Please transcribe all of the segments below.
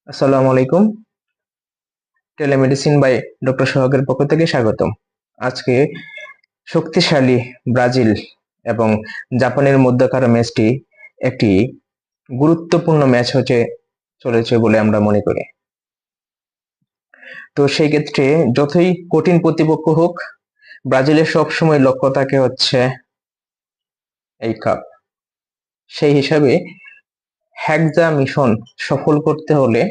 আসসালামু আলাইকুম। Telemedicine by doctor সোহাগের পক্ষ থেকে স্বাগতম। আজকে শক্তিশালী ব্রাজিল এবং জাপানের মধ্যকার ম্যাচটি একটি গুরুত্বপূর্ণ ম্যাচ হতে চলেছে বলে আমরা মনে করি। তো সেই ক্ষেত্রে যতই কঠিন প্রতিপক্ষ হোক, ব্রাজিলের সবসময় লক্ষ্য থাকে হচ্ছে এই কাপ। সেই হিসাবে হেক্সা মিশন সফল করতে হলে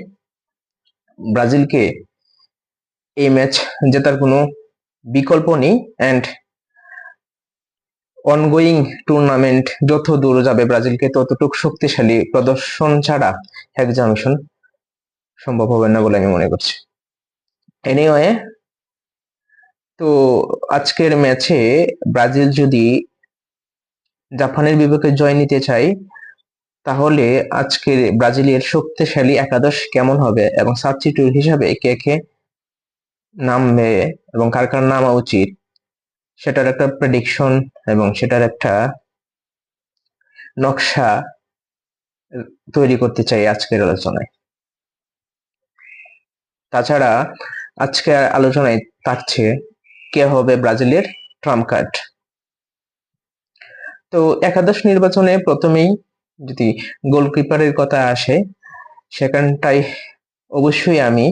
ব্রাজিলকে এই ম্যাচ জেতার কোনো বিকল্প নেই। অ্যান্ড অনগোয়িং টুর্নামেন্ট যত দূর যাবে ব্রাজিলকে ততটুকু শক্তিশালী প্রদর্শন ছাড়া হেক্সা মিশন সম্ভব হবে না বলে আমি মনে করছি। এনিওয়ে, তো আজকের ম্যাচে ব্রাজিল যদি জাপানের বিপক্ষে জয় নিতে চায়, তাহলে আজকের ব্রাজিলের শক্তিশালী একাদশ কেমন হবে এবং সাবস্টিটিউট হিসাবে কে কে নামবে এবং কার কার নামা উচিত, সেটার একটা প্রেডিকশন এবং সেটার একটা নকশা তৈরি করতে চাই আজকের আলোচনায়। তাছাড়া আজকের আলোচনায় থাকছে কে হবে ব্রাজিলের ট্রাম্প কার্ড। তো একাদশ নির্বাচনে প্রথমেই যদি গোলকিপারের কথা আসে, সেখানটায় অবশ্যই আমি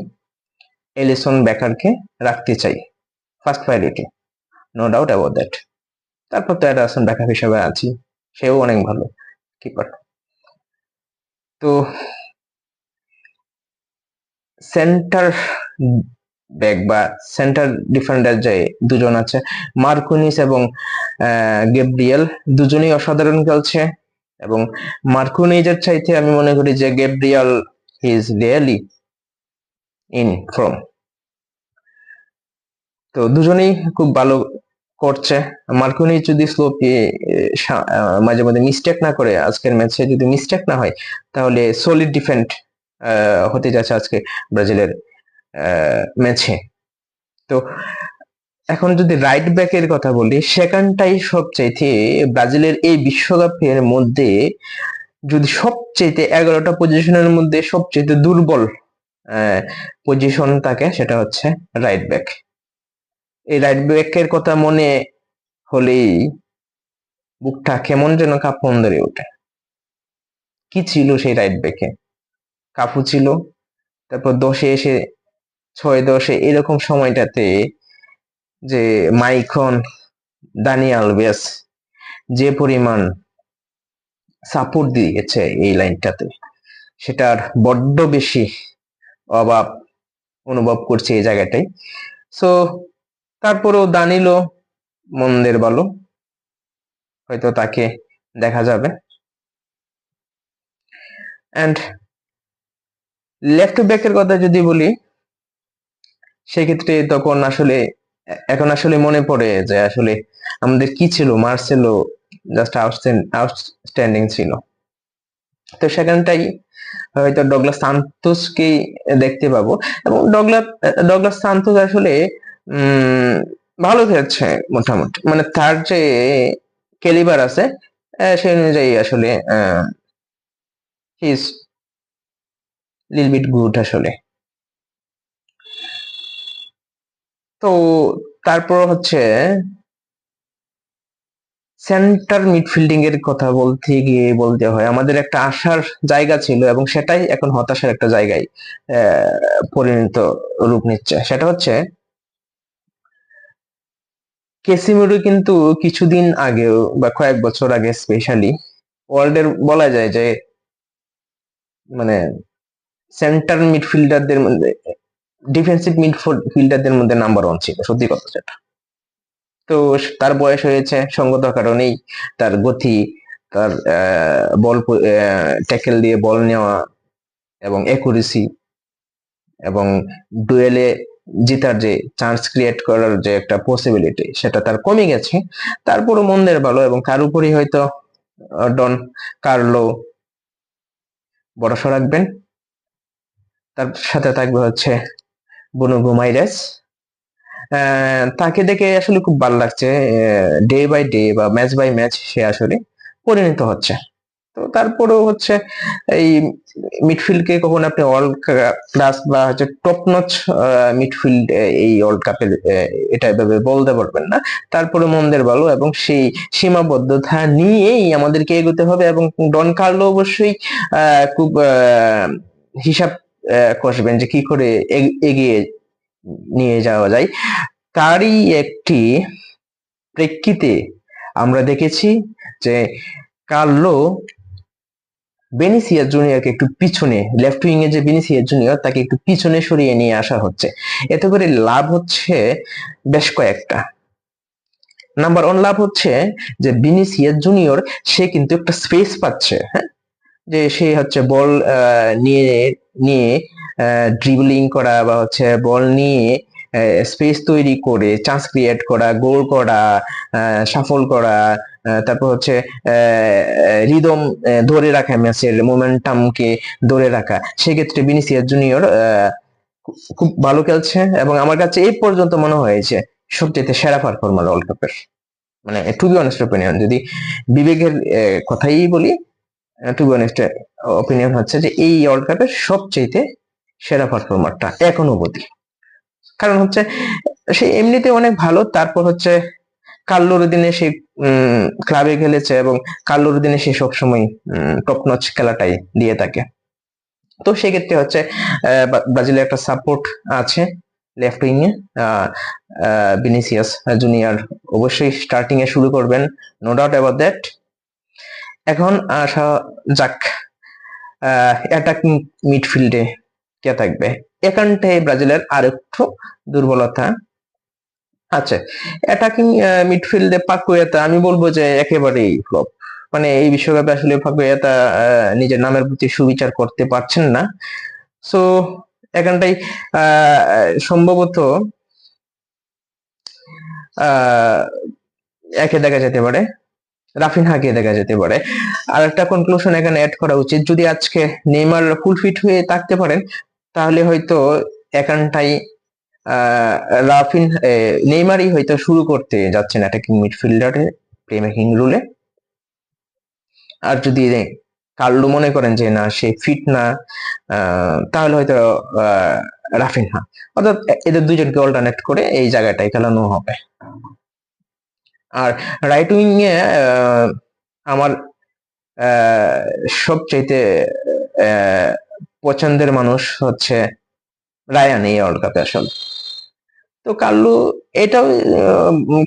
এলিসন বেকারকে রাখতে চাই first priority, no doubt about that. তারপর তো এডারসন ব্যাকআপ হিসেবে আছি, সেও অনেক ভালো কিপার। তো সেন্টার ব্যাক বা সেন্টার ডিফেন্ডার যে দুজন আছে, মার্কুনিস এবং গেব্রিয়েল, দুজনেই অসাধারণ খেলছে। এবং মার্কুনিজের চাইতে আমি মনে করি যে Gabriel is really in form. তো দুজনেই খুব ভালো করছে। মার্কুনিজ যদি স্লো মাঝে মাঝে মিস্টেক না করে, আজকের ম্যাচে যদি মিস্টেক না হয়, তাহলে সলিড ডিফেন্ড হতে যাচ্ছে আজকে ব্রাজিলের ম্যাচে। তো এখন যদি রাইট ব্যাকের কথা বলি, সেখানটাই সবচাইতে ব্রাজিলের এই বিশ্বকাপের মধ্যে যদি সবচেয়ে 11টা পজিশনের মধ্যে সবচেয়ে দুর্বল পজিশন থাকে, সেটা হচ্ছে রাইট ব্যাক। এই রাইট ব্যাকের কথা মনে হলেই বুকটা কেমন যেন কাঁপন ধরে ওঠে। কি ছিল সেই রাইট ব্যাকে? কাফু ছিল, তারপর 10-এ এসে 6-10-এ এরকম সময়টাতে যে মাইকন, দানি আলভেস যে পরিমাণ সাপোর্ট দিয়েছে এই লাইনটাতে, সেটার বড্ড বেশি অভাব অনুভব করছে এই জায়গাটাই। সো তারপরেও দানিলো মন্দের ভালো, হয়তো তাকে দেখা যাবে। অ্যান্ড লেফট ব্যাকের কথা যদি বলি, সেক্ষেত্রে তখন আসলে এখন আসলে মনে পড়ে যে আসলে আমাদের কি ছিল, মার্সেলো জাস্ট আউটস্ট্যান্ডিং ছিল। তো সেখানটাই হয়তো ডগলাস সান্তোসকেই দেখতে পাবো। এবং ডগলাস সান্তোস আসলে ভালো খেলছে মোটামুটি, মানে তার যে ক্যালিবার আছে সেই অনুযায়ী আসলে he is little bit good আসলে। তো তারপর হচ্ছে সেন্টার মিডফিল্ডিং এর কথা বলতে গিয়ে বলতে হয় আমাদের একটা আশার জায়গা ছিল এবং সেটাই এখন হতাশার একটা জায়গায় পরিণত রূপ নিচ্ছে। সেটা হচ্ছে কেসিমিরো কিন্তু কিছুদিন আগেও বা কয়েক বছর আগে স্পেশালি ওয়ার্ল্ডের বলা যায় যে মানে সেন্টার মিডফিল্ডারদের মধ্যে, ডিফেন্সিভ মিডফিল্ডারদের মধ্যে নাম্বার 1 ছিল, সত্যি কথা যেটা। তো তার বয়স হয়েছে, সঙ্গত কারণেই তার গতি, তার বল ট্যাকেল দিয়ে বল নেওয়া এবং অ্যাকুরেসি এবং ডুয়েলে জেতার যে চান্স ক্রিয়েট করার যে একটা পসিবিলিটি, সেটা তার কমে গেছে। তারপরও মন্দের ভালো, এবং তার উপরই হয়তো ডন কার্লো ভরসা রাখবেন। তার সাথে থাকবে হচ্ছে বুনো গুমাইরেস। তাকে দেখে আসলে খুব ভালো লাগছে, ডে বাই ডে বা ম্যাচ বাই ম্যাচ সে আসলে পরিণত হচ্ছে। তো তো তারপরেও হচ্ছে এই মিডফিল্ডকে কখন আপনি ওয়ার্ল্ড ক্লাস বা হচ্ছে টপ নচ মিডফিল্ড এই ওয়ার্ল্ড কাপের এটা এভাবে বলতে পারবেন না। তারপরে মন্দের ভালো এবং সেই সীমাবদ্ধতা নিয়েই আমাদেরকে এগোতে হবে, এবং ডন কার্লো অবশ্যই খুব হিসাব কষবেন যে কি করে এগিয়ে নিয়ে যাওয়া যায়। তারই একটি প্রেক্ষিতে আমরা দেখেছি যে কার্লো বেনিসিয়াস জুনিয়রকে একটু পিছনে, লেফট উইং এ যে বেনিসিয়াস জুনিয়র তাকে একটু পিছনে সরিয়ে নিয়ে আসা হচ্ছে। এতে করে লাভ হচ্ছে বেশ কয়েকটা। নাম্বার 1 লাভ হচ্ছে যে ভিনিসিয়াস জুনিয়র সে কিন্তু একটা স্পেস পাচ্ছে, হ্যাঁ, যে সে হচ্ছে বল নিয়ে নিয়ে ড্রিবলিং করা বা হচ্ছে বল নিয়ে স্পেস তৈরি করে চান্স ক্রিয়েট করা, গোল করা, সাফল করা, তারপর হচ্ছে রিদম ধরে রাখা, ম্যাচের মোমেন্টামকে ধরে রাখা। সেক্ষেত্রে ভিনিসিয়াস জুনিয়র খুব ভালো খেলছে এবং আমার কাছে এই পর্যন্ত মনে হয়েছে সবচেয়ে সেরা পারফরমার ওয়ার্ল্ড কাপের। মানে টু বি অনেস্ট অপিনিয়ন, যদি বিবেকের কথাই বলি, টু বি অনেস্ট অপিনিয়ন হচ্ছে যে এই ওয়ার্ল্ড কাপের সবচেয়ে সেরা পারফরমারটা এখনো অবধি। কারণ হচ্ছে সে এমনিতে অনেক ভালো, তারপর হচ্ছে কার্লোর দিনে সে ক্লাবে খেলেছে এবং কার্লোর দিনে সে সবসময় টপ নচ খেলাটাই দিয়ে থাকে। তো সেক্ষেত্রে হচ্ছে ব্রাজিলের একটা সাপোর্ট আছে লেফট উইং এ। ভিনিসিয়াস জুনিয়র অবশ্যই স্টার্টিং এ শুরু করবেন, নো ডাউট অ্যাবাউট দ্যাট। এখন আসা যাক অ্যাটাকিং মিডফিল্ডে কে থাকবে। এখানটায় ব্রাজিলের আরেকটু দুর্বলতা আছে। অ্যাটাকিং মিডফিল্ডে পাকুয়েতা আমি বলবো যে একেবারেই ফ্লপ। মানে এই বিশ্বকাপে আসলে পাকুয়েতা নিজের নামের প্রতি সুবিচার করতে পারছেন না। সো এখানটাই সম্ভবত একে দেখা যেতে পারে, রাফিনহাকে দেখা যেতে পারে। আর একটা কনক্লুশন এখানে অ্যাড করা উচিত, যদি আজকে নেইমার ফুল ফিট হয়ে থাকতে পারেন তাহলে হয়তো এখানটাই রাফিন নেইমারই হয়তো শুরু করতে যাচ্ছেন অ্যাটাকিং মিডফিল্ডারে প্লে মেকিং রুলে। আর যদি কার্লো মনে করেন যে না সে ফিট না, তাহলে হয়তো রাফিনহা, অর্থাৎ এদের দুজনকে অল্টারনেট করে এই জায়গাটায় খেলানো হবে। আর রাইট উইং এ আমার সবচাইতে পছন্দের মানুষ হচ্ছে রায়ান এই ওয়ার্ল্ড কাপে আসলে। তো কার্লো এটাও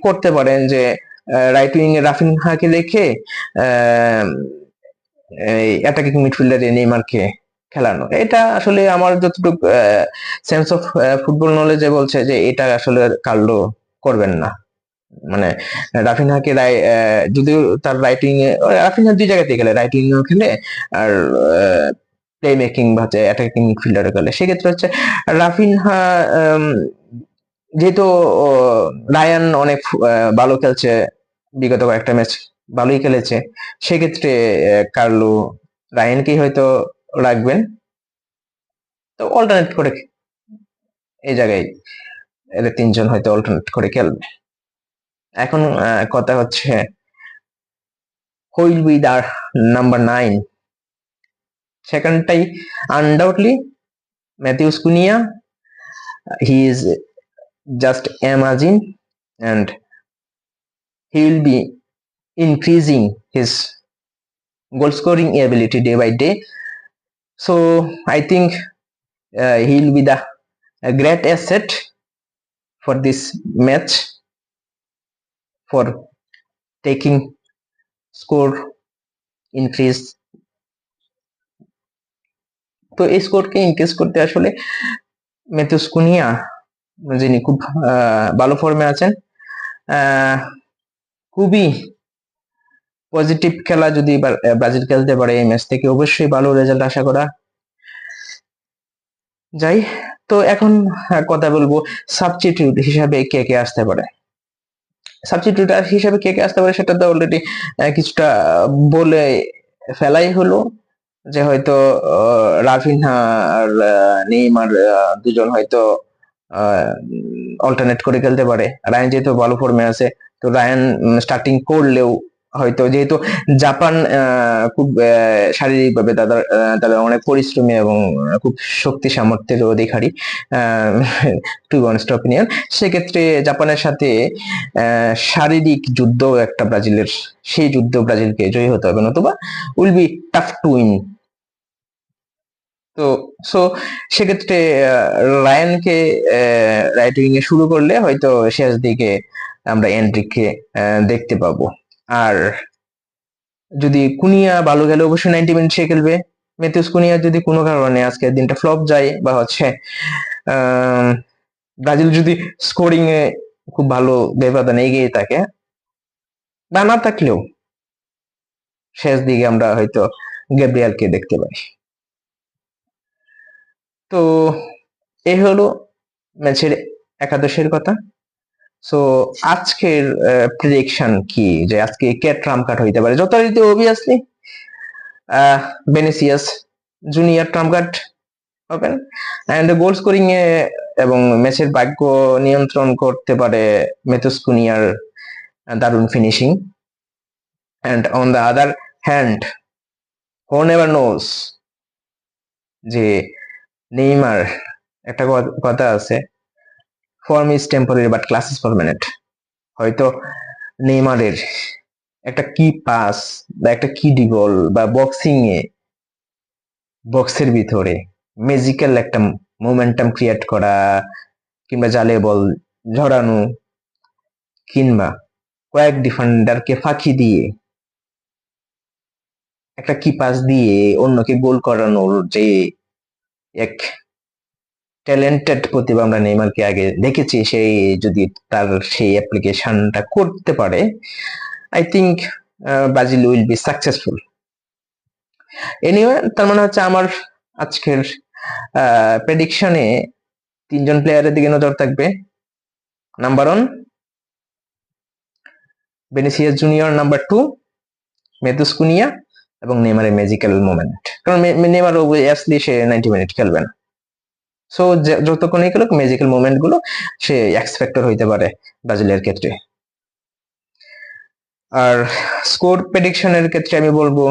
করতে পারেন যে রাইট উইং এ রাফিনহাকে রেখে অ্যাটাকিং মিডফিল্ডারে নেইমারকে খেলানো। এটা আসলে আমার যতটুকু সেন্স অফ ফুটবল নলেজে বলছে যে এটা আসলে কার্লো করবেন না। মানে রাফিনহাকে যদিও তার রাইট উইং এ, রাফিনহা দুই জায়গাতেই খেলে, রাইট উইং এও খেলে আর প্লে মেকিং বা অ্যাটাকিং মিডফিল্ডারে খেলে। সেক্ষেত্রে হচ্ছে রাফিনহা যেহেতু রায়ান অনেক ভালো খেলছে, বিগত কয়েকটা ম্যাচ ভালোই খেলেছে, সেক্ষেত্রে কার্লো রায়ানকেই হয়তো রাখবেন। তো অল্টারনেট করে এই জায়গায় এদের তিনজন হয়তো অল্টারনেট করে খেলবে। এখন কথা হচ্ছে হুইল বি দ্য নাম্বার 9। সেখানটাই undoubtedly Matheus Cunha, he is just amazing and he will be increasing his goal scoring ability day by day. So I think he will be a great asset for this match for taking score increase. তো এই স্কোরকে increase করতে আসলে Matthews Kunia, যিনি খুব ভালো ফর্মে আছেন, খুবই পজিটিভ খেলা যদি ব্রাজিল খেলতে পারে এই ম্যাচ থেকে অবশ্যই ভালো রেজাল্ট আশা করা যায়। তো এখন কথা বলবো সাবস্টিটিউট হিসাবে কে কে আসতে পারে। সাবস্টিটিউটার হিসাবে কে কে আসতে পারে সেটা তো অলরেডি কিছুটা বলে ফেলাই হলো, যে হয়তো রাফিনহা আর নেইমার দুজন হয়তো অল্টারনেট করে খেলতে পারে। রায়ান যেহেতু ভালো ফর্মে আছে, তো রায়ান স্টার্টিং করলেও হয়তো যেহেতু জাপান খুব শারীরিকভাবে তারা অনেক পরিশ্রমী এবং খুব শক্তি সামর্থ্যের অধিকারী, টু বি অনেস্ট অপিনিয়ন, সেক্ষেত্রে জাপানের সাথে শারীরিক যুদ্ধ একটা ব্রাজিলের, সেই যুদ্ধ ব্রাজিলকে জয়ী হতে হবে, নতুবা will be tough to win. তো সো সেক্ষেত্রে রায়ানকে রাইট উইং এ শুরু করলে হয়তো শেষ দিকে আমরা এন্ড্রিককে দেখতে পাবো। আর যদি কুনিয়া ভালো গেলে অবশ্যই 90 মিনিট সে খেলবে। মেথিউস কুনিয়া যদি কোনো কারণে আজকের দিনটা ফ্লপ যায় বা হচ্ছে ব্রাজিল যদি স্কোরিং এ খুব ভালো ব্যবধানে এগিয়ে থাকে বা না থাকলেও শেষ দিকে আমরা হয়তো গ্যাব্রিয়ালকে দেখতে পাই। তো এই হলো ম্যাচের একাদশের কথা। সো আজকের প্রেডিকশন কি, যে আজকে কে ট্রাম্প কার্ড হইতে পারে? যথারীতি obviously Vinicius junior trump card হবেন, এন্ড গোল স্কোরিং এ এবং ম্যাচের ভাগ্য নিয়ন্ত্রণ করতে পারে মেথুস কুনিয়ার দারুণ finishing. And on the other hand, who never knows, যে নেইমার, একটা কথা আছে, form is temporary but class is permanent. হয়তো নেইমারের একটা কি পাস বা একটা কি ডিগল বা বক্সিং এ, বক্সের ভিতরে ম্যাজিক্যাল একটা মোমেন্টাম ক্রিয়েট করা, কিংবা জালে বল ঝরানো, কিংবা কয়েক ডিফেন্ডারকে ফাঁকি দিয়ে একটা কি পাস দিয়ে অন্যকে গোল করানোর যে এক ট্যালেন্টেড প্রতিভা আমরা নেইমারকে আগে দেখেছি, সেই যদি তার সেই অ্যাপ্লিকেশনটা করতে পারে, I think Brazil will be successful. Anyway, তার মানে হচ্ছে আমার আজকের প্রেডিকশনে তিনজন প্লেয়ারের দিকে নজর থাকবে। নাম্বার 1 বেনিসিয়াস জুনিয়র, নাম্বার 2 মেথুস কুনিয়া, এবং নেইমারের ম্যাজিক্যাল মোমেন্ট। কারণ নেইমার অবভিয়াসলি সে 90 মিনিট খেলবে না, সো যতক্ষণই খেলুক ম্যাজিক্যাল মোমেন্ট গুলো সে এক্স ফ্যাক্টর হইতে পারে ব্রাজিলের ক্ষেত্রে। আর স্কোর প্রেডিকশনের ক্ষেত্রে আমি বলবো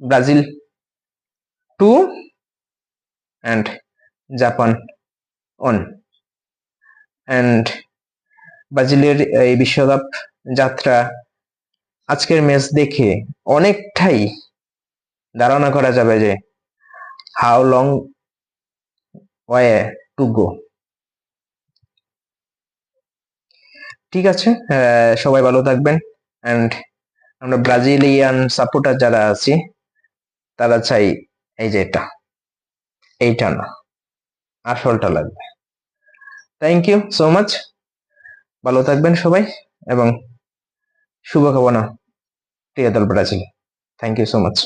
ব্রাজিল 2 এন্ড জাপান 1। এন্ড ব্রাজিলের এই বিশ্বকাপ যাত্রা আজকের ম্যাচ দেখে অনেকটাই ধারণা করা যাবে যে how long way to go. ঠিক আছে, সবাই ভালো থাকবেন। এন্ড আমরা ব্রাজিলিয়ান সাপোর্টার যারা আছি তারা চাই এই যে এইটা না, আসলটা লাগবে। থ্যাংক ইউ সো মাচ, ভালো থাকবেন সবাই, এবং শুভকামনা প্রিয় দল Brazil. Thank you so much.